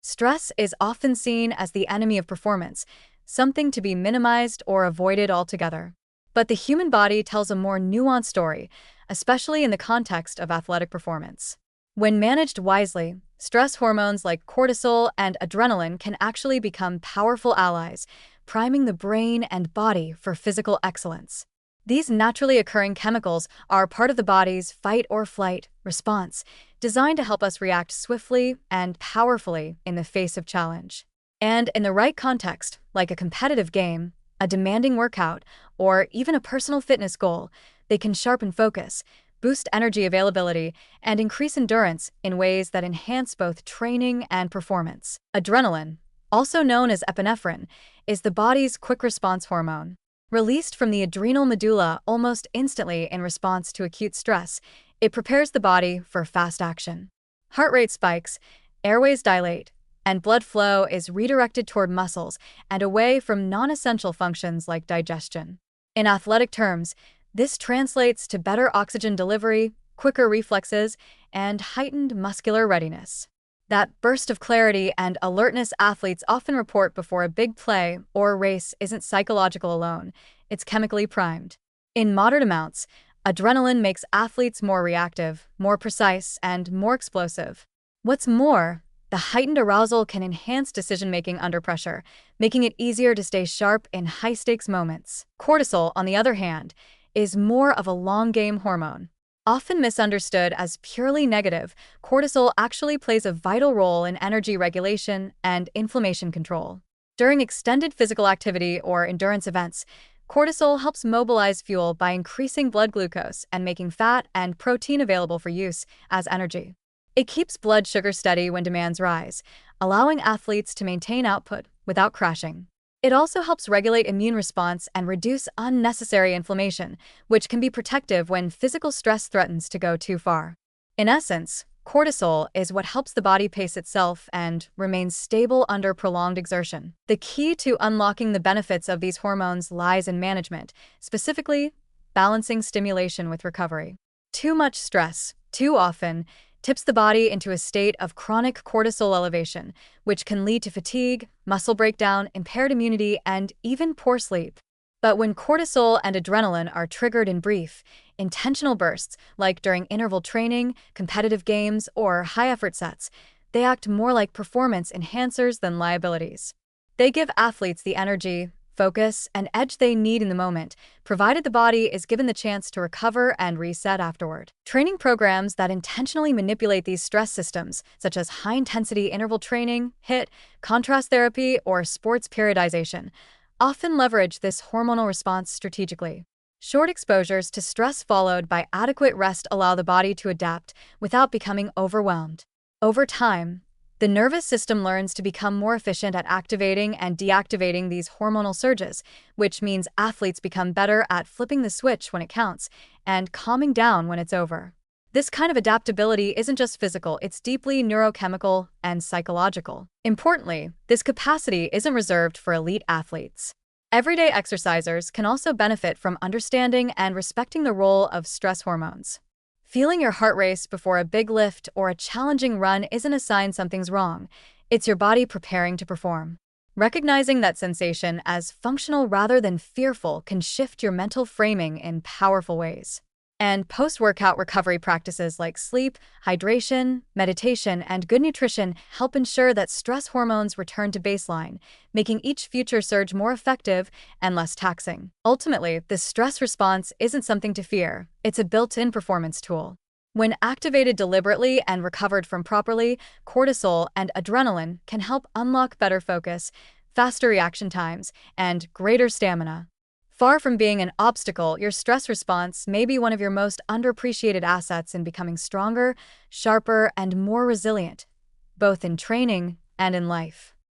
Stress is often seen as the enemy of performance, something to be minimized or avoided altogether. But the human body tells a more nuanced story, especially in the context of athletic performance. When managed wisely, stress hormones like cortisol and adrenaline can actually become powerful allies, priming the brain and body for physical excellence. These naturally occurring chemicals are part of the body's fight or flight response, designed to help us react swiftly and powerfully in the face of challenge. And in the right context, like a competitive game, a demanding workout, or even a personal fitness goal, they can sharpen focus, boost energy availability, and increase endurance in ways that enhance both training and performance. Adrenaline, also known as epinephrine, is the body's quick response hormone. Released from the adrenal medulla almost instantly in response to acute stress, it prepares the body for fast action. Heart rate spikes, airways dilate, and blood flow is redirected toward muscles and away from non-essential functions like digestion. In athletic terms, this translates to better oxygen delivery, quicker reflexes, and heightened muscular readiness. That burst of clarity and alertness athletes often report before a big play or race isn't psychological alone, it's chemically primed. In moderate amounts, adrenaline makes athletes more reactive, more precise, and more explosive. What's more, the heightened arousal can enhance decision-making under pressure, making it easier to stay sharp in high-stakes moments. Cortisol, on the other hand, is more of a long-game hormone. Often misunderstood as purely negative, cortisol actually plays a vital role in energy regulation and inflammation control. During extended physical activity or endurance events, cortisol helps mobilize fuel by increasing blood glucose and making fat and protein available for use as energy. It keeps blood sugar steady when demands rise, allowing athletes to maintain output without crashing. It also helps regulate immune response and reduce unnecessary inflammation, which can be protective when physical stress threatens to go too far. In essence, cortisol is what helps the body pace itself and remains stable under prolonged exertion. The key to unlocking the benefits of these hormones lies in management, specifically balancing stimulation with recovery. Too much stress, too often, tips the body into a state of chronic cortisol elevation, which can lead to fatigue, muscle breakdown, impaired immunity, and even poor sleep. But when cortisol and adrenaline are triggered in brief, intentional bursts, like during interval training, competitive games, or high-effort sets, they act more like performance enhancers than liabilities. They give athletes the energy, focus, and edge they need in the moment, provided the body is given the chance to recover and reset afterward. Training programs that intentionally manipulate these stress systems, such as high-intensity interval training, HIIT, contrast therapy, or sports periodization, often leverage this hormonal response strategically. Short exposures to stress followed by adequate rest allow the body to adapt without becoming overwhelmed. Over time, the nervous system learns to become more efficient at activating and deactivating these hormonal surges, which means athletes become better at flipping the switch when it counts and calming down when it's over. This kind of adaptability isn't just physical, it's deeply neurochemical and psychological. Importantly, this capacity isn't reserved for elite athletes. Everyday exercisers can also benefit from understanding and respecting the role of stress hormones. Feeling your heart race before a big lift or a challenging run isn't a sign something's wrong. It's your body preparing to perform. Recognizing that sensation as functional rather than fearful can shift your mental framing in powerful ways. And post-workout recovery practices like sleep, hydration, meditation, and good nutrition help ensure that stress hormones return to baseline, making each future surge more effective and less taxing. Ultimately, this stress response isn't something to fear, it's a built-in performance tool. When activated deliberately and recovered from properly, cortisol and adrenaline can help unlock better focus, faster reaction times, and greater stamina. Far from being an obstacle, your stress response may be one of your most underappreciated assets in becoming stronger, sharper, and more resilient, both in training and in life.